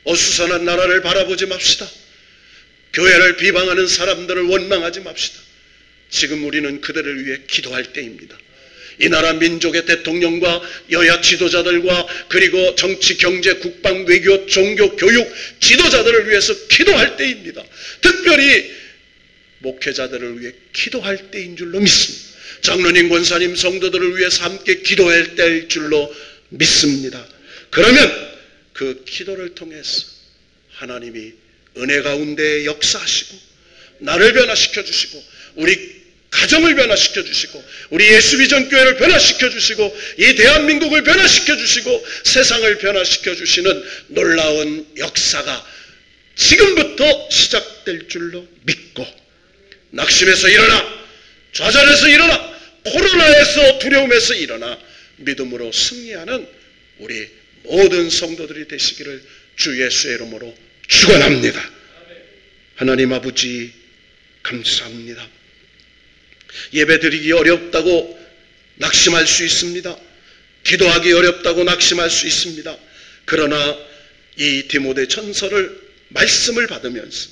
어수선한 나라를 바라보지 맙시다. 교회를 비방하는 사람들을 원망하지 맙시다. 지금 우리는 그들을 위해 기도할 때입니다. 이 나라 민족의 대통령과 여야 지도자들과 그리고 정치, 경제, 국방, 외교, 종교, 교육 지도자들을 위해서 기도할 때입니다. 특별히 목회자들을 위해 기도할 때인 줄로 믿습니다. 장로님, 권사님, 성도들을 위해서 함께 기도할 때일 줄로 믿습니다. 그러면 그 기도를 통해서 하나님이 은혜 가운데 역사하시고 나를 변화시켜 주시고 우리 가정을 변화시켜 주시고 우리 예수비전 교회를 변화시켜 주시고 이 대한민국을 변화시켜 주시고 세상을 변화시켜 주시는 놀라운 역사가 지금부터 시작될 줄로 믿고 낙심에서 일어나, 좌절에서 일어나, 코로나에서 두려움에서 일어나 믿음으로 승리하는 우리 모든 성도들이 되시기를 주 예수의 이름으로 축원합니다. 하나님 아버지 감사합니다. 예배드리기 어렵다고 낙심할 수 있습니다. 기도하기 어렵다고 낙심할 수 있습니다. 그러나 이 디모데 전서를 말씀을 받으면서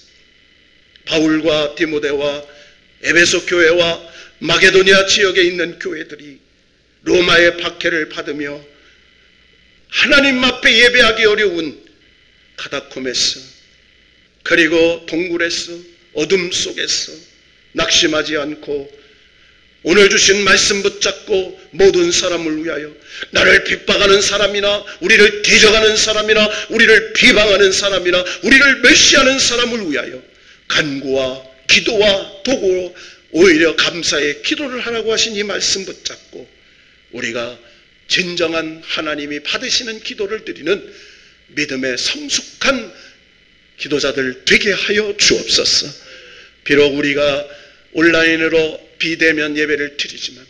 바울과 디모데와 에베소 교회와 마게도니아 지역에 있는 교회들이 로마의 박해를 받으며 하나님 앞에 예배하기 어려운 카타콤에서 그리고 동굴에서 어둠 속에서 낙심하지 않고 오늘 주신 말씀 붙잡고 모든 사람을 위하여 나를 핍박하는 사람이나 우리를 대적하는 사람이나 우리를 비방하는 사람이나 우리를 멸시하는 사람을 위하여 간구와 기도와 도구로 오히려 감사의 기도를 하라고 하신 이 말씀 붙잡고 우리가 진정한 하나님이 받으시는 기도를 드리는 믿음의 성숙한 기도자들 되게 하여 주옵소서. 비록 우리가 온라인으로 비대면 예배를 드리지만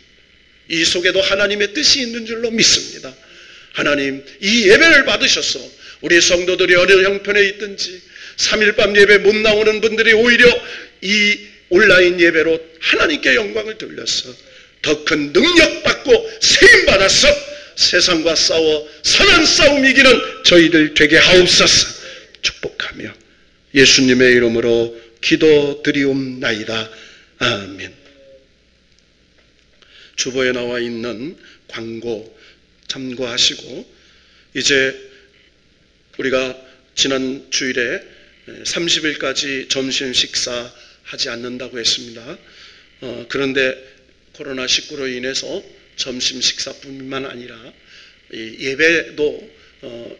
이 속에도 하나님의 뜻이 있는 줄로 믿습니다. 하나님, 이 예배를 받으셔서 우리 성도들이 어느 형편에 있든지 3일 밤 예배 못 나오는 분들이 오히려 이 온라인 예배로 하나님께 영광을 돌려서 더 큰 능력 받고 세임 받아서 세상과 싸워 선한 싸움 이기는 저희들 되게 하옵소서. 축복하며 예수님의 이름으로 기도드리옵나이다. 아멘. 주보에 나와 있는 광고 참고하시고, 이제 우리가 지난 주일에 30일까지 점심 식사 하지 않는다고 했습니다. 그런데 코로나19로 인해서 점심 식사뿐만 아니라 예배도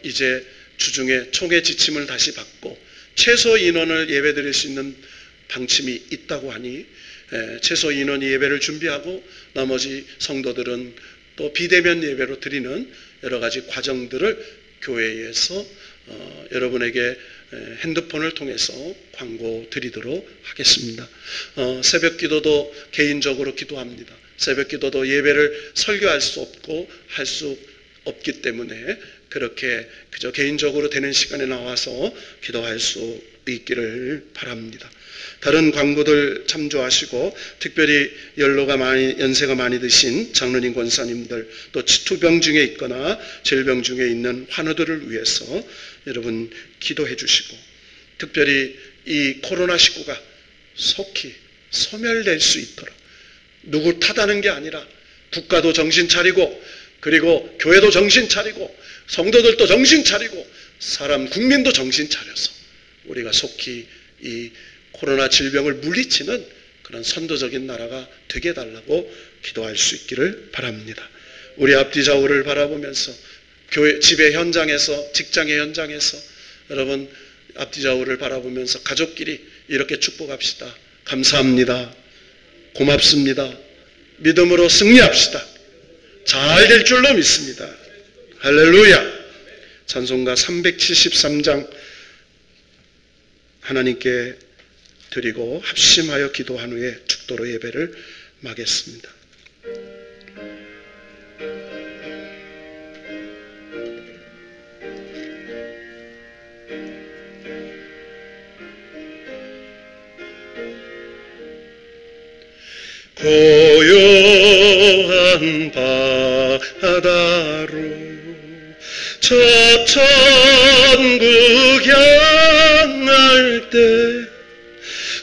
이제 주중에 총회 지침을 다시 받고 최소 인원을 예배 드릴 수 있는 방침이 있다고 하니 최소 인원이 예배를 준비하고 나머지 성도들은 또 비대면 예배로 드리는 여러 가지 과정들을 교회에서 여러분에게 핸드폰을 통해서 광고 드리도록 하겠습니다. 새벽 기도도 개인적으로 기도합니다. 새벽 기도도 예배를 설교할 수 없고 할 수 없기 때문에 그렇게 그저 개인적으로 되는 시간에 나와서 기도할 수 있기를 바랍니다. 다른 광고들 참조하시고, 특별히 연세가 많이 드신 장로님 권사님들, 또 치투병 중에 있거나 질병 중에 있는 환우들을 위해서 여러분 기도해 주시고, 특별히 이 코로나19가 속히 소멸될 수 있도록, 누구 탓하는 게 아니라 국가도 정신 차리고, 그리고 교회도 정신 차리고, 성도들도 정신 차리고, 국민도 정신 차려서 우리가 속히 이 코로나 질병을 물리치는 그런 선도적인 나라가 되게 해달라고 기도할 수 있기를 바랍니다. 우리 앞뒤 좌우를 바라보면서 교회, 집의 현장에서, 직장의 현장에서 여러분 앞뒤 좌우를 바라보면서 가족끼리 이렇게 축복합시다. 감사합니다. 고맙습니다. 믿음으로 승리합시다. 잘 될 줄로 믿습니다. 할렐루야. 찬송가 373장 하나님께 드리고 합심하여 기도한 후에 축도로 예배를 마겠습니다. 고요한 바다로 저 천국 향할 때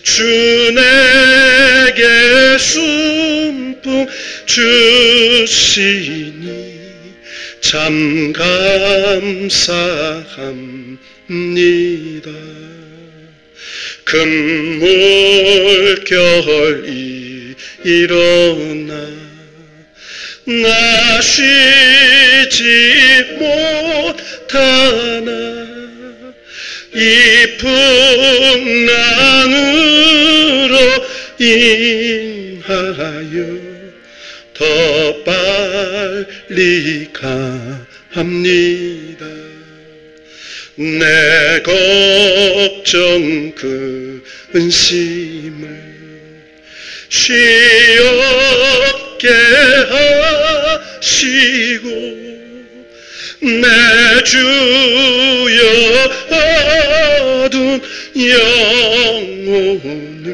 주 내게 순풍 주시니 참 감사합니다. 금물결이 일어나 나 쉬지 못하나 이 풍랑으로 인하여 더 빨리 갑니다. 내 걱정 근심을 쉬었게 하시고 내 주여 어두운 영혼을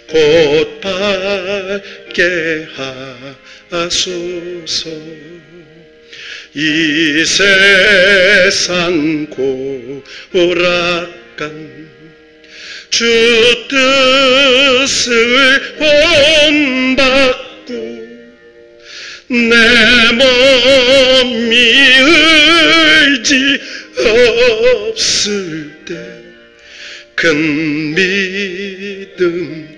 곧 밝게 하소서. 이 세상 고락간 주 뜻을 본받고 내 몸이 의지 없을 때 큰 믿음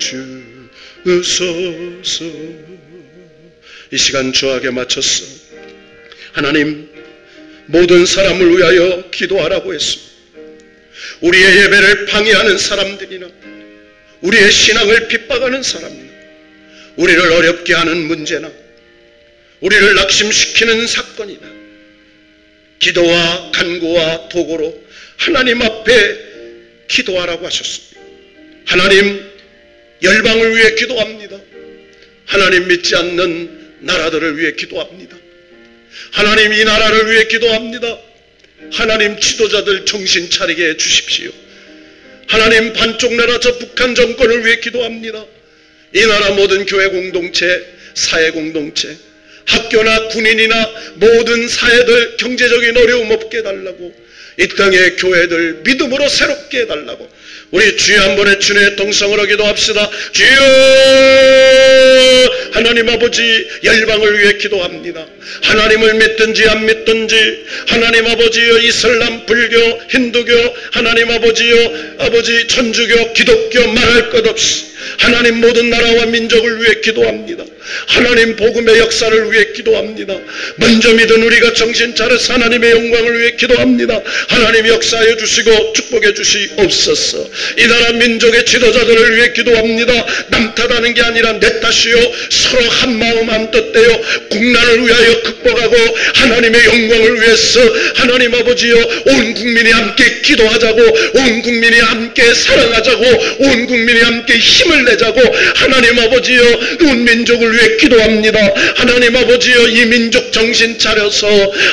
주소서. 이 시간 주에게 맞춰서 하나님, 모든 사람을 위하여 기도하라고 했습니다. 우리의 예배를 방해하는 사람들이나 우리의 신앙을 핍박하는 사람이나 우리를 어렵게 하는 문제나 우리를 낙심시키는 사건이나 기도와 간구와 도구로 하나님 앞에 기도하라고 하셨습니다. 하나님, 열방을 위해 기도합니다. 하나님, 믿지 않는 나라들을 위해 기도합니다. 하나님, 이 나라를 위해 기도합니다. 하나님, 지도자들 정신 차리게 해 주십시오. 하나님, 반쪽 나라 저 북한 정권을 위해 기도합니다. 이 나라 모든 교회 공동체, 사회 공동체, 학교나 군인이나 모든 사회들 경제적인 어려움 없게 해달라고, 이 땅의 교회들 믿음으로 새롭게 해달라고 우리 주여 한번에 주님의 동성으로 기도합시다. 주여, 하나님 아버지, 열방을 위해 기도합니다. 하나님을 믿든지 안 믿든지, 하나님 아버지여, 이슬람, 불교, 힌두교, 하나님 아버지여, 아버지 천주교, 기독교 말할 것 없이 하나님 모든 나라와 민족을 위해 기도합니다. 하나님 복음의 역사를 위해 기도합니다. 먼저 믿은 우리가 정신 차려서 하나님의 영광을 위해 기도합니다. 하나님 역사해 주시고 축복해 주시옵소서. 이 나라 민족의 지도자들을 위해 기도합니다. 남 탓하는 게 아니라 내 탓이요, 서로 한 마음 한 뜻대요 국난을 위하여 극복하고 하나님의 영광을 위해서 하나님 아버지요, 온 국민이 함께 기도하자고, 온 국민이 함께 사랑하자고, 온 국민이 함께 힘을 내자고, 하나님 아버지요, 온 민족을 위해 기도합니다. 하나님 아버지여, 이 민족 정신 차려서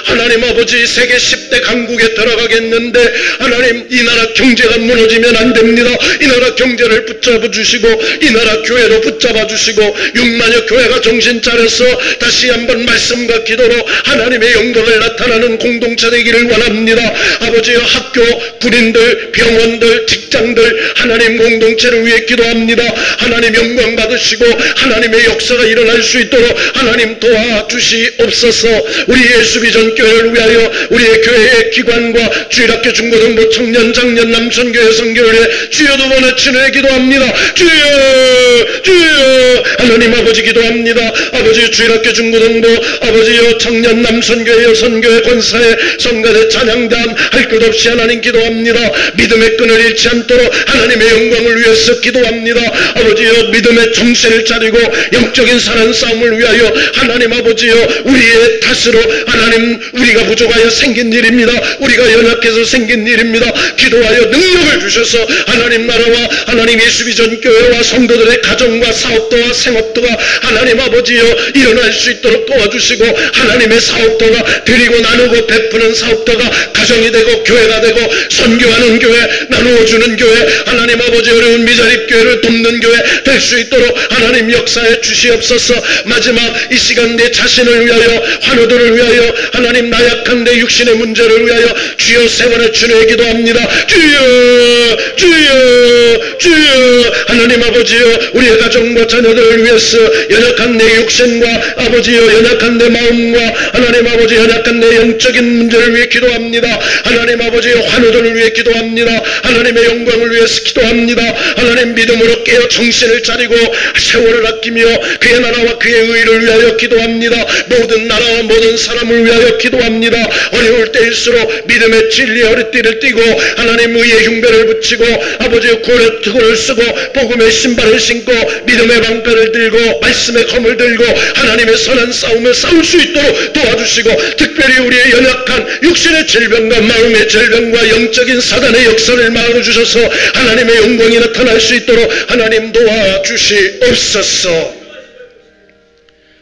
하나님 아버지 세계 10대 강국에 들어가겠는데 하나님, 이 나라 경제가 무너지면 안 됩니다. 이 나라 경제를 붙잡아 주시고 이 나라 교회도 붙잡아 주시고 6만여 교회가 정신 차려서 다시 한번 말씀과 기도로 하나님의 영광을 나타나는 공동체 되기를 원합니다. 아버지여, 학교, 군인들, 병원들, 직장들 하나님 공동체를 위해 기도합니다. 하나님 영광 받으시고 하나님의 역사가 일어날 수 있도록 하나님 도와주시옵소서. 우리 예수비전 교회를 위하여 우리의 교회의 기관과 주일학교 중고등부 청년 장년 남천교회 선교회 주여도 번에 친회 기도합니다. 주여, 주여, 하나님 아버지 기도합니다. 아버지 주일학교 중고등부 아버지여 청년 남천교회 여선교회 권사회 성가대 찬양단 할 것 없이 하나님 기도합니다. 믿음의 끈을 잃지 않도록 하나님의 영광을 위해서 기도합니다. 아버지여, 믿음의 정신을 차리고 영적인 사랑 싸움을 위하여 하나님 아버지여, 우리의 탓으로 하나님 우리가 부족하여 생긴 일입니다. 우리가 연약해서 생긴 일입니다. 기도하여 능력을 주셔서 하나님 나라와 하나님 예수비전 교회와 성도들의 가정과 사업도와 생업도가 하나님 아버지여 일어날 수 있도록 도와주시고 하나님의 사업도가 드리고 나누고 베푸는 사업도가 가정이 되고 교회가 되고 선교하는 교회, 나누어주는 교회, 하나님 아버지 어려운 미자립 교회를 돕는 교회 될 수 있도록 하나님 역사해 주시옵소서. 마지막 이 시간 내 자신을 위하여, 환우들을 위하여, 하나님 나약한 내 육신의 문제를 위하여 주여 세번의 주님에 기도합니다. 주여, 주여, 주여, 하나님 아버지여, 우리의 가정과 자녀들을 위해서 연약한 내 육신과 아버지여, 연약한 내 마음과 하나님 아버지 연약한 내 영적인 문제를 위해 기도합니다. 하나님 아버지여, 환우들을 위해 기도합니다. 하나님의 영광을 위해서 기도합니다. 하나님 믿음으로 깨어 정신을 차리고 세월을 아끼며 그의 나라와 그의 의를 위하여 기도합니다. 모든 나라와 모든 사람을 위하여 기도합니다. 어려울 때일수록 믿음의 진리의 허리띠를 띠고 하나님 의의 흉배를 붙이고 아버지의 구원의 투구를 쓰고 복음의 신발을 신고 믿음의 방패를 들고 말씀의 검을 들고 하나님의 선한 싸움을 싸울 수 있도록 도와주시고, 특별히 우리의 연약한 육신의 질병과 마음의 질병과 영적인 사단의 역사를 막아주셔서 하나님의 영광이 나타날 수 있도록 하나님 도와주시옵소서.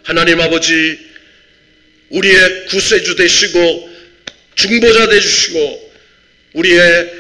하나님 아버지, 우리의 구세주 되시고 중보자 되시고 우리의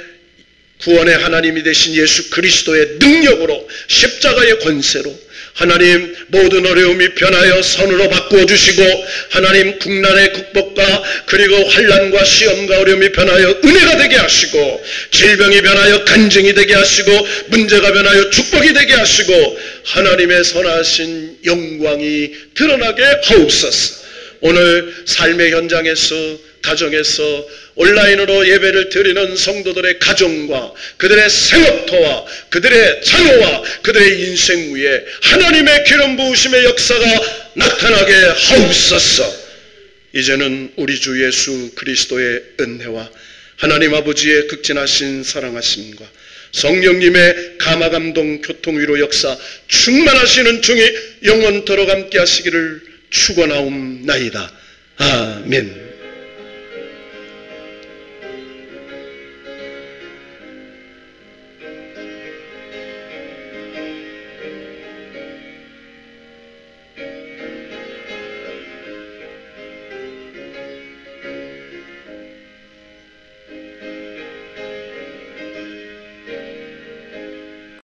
구원의 하나님이 되신 예수 그리스도의 능력으로 십자가의 권세로 하나님 모든 어려움이 변하여 선으로 바꾸어 주시고 하나님 국난의 극복과 그리고 환난과 시험과 어려움이 변하여 은혜가 되게 하시고 질병이 변하여 간증이 되게 하시고 문제가 변하여 축복이 되게 하시고 하나님의 선하신 영광이 드러나게 하옵소서. 오늘 삶의 현장에서, 가정에서 온라인으로 예배를 드리는 성도들의 가정과 그들의 생업터와 그들의 자녀와 그들의 인생 위에 하나님의 기름 부으심의 역사가 나타나게 하옵소서. 이제는 우리 주 예수 그리스도의 은혜와 하나님 아버지의 극진하신 사랑하심과 성령님의 감화감동 교통위로 역사 충만하시는 중이 영원토록 함께 하시기를 축원하옵나이다. 아멘.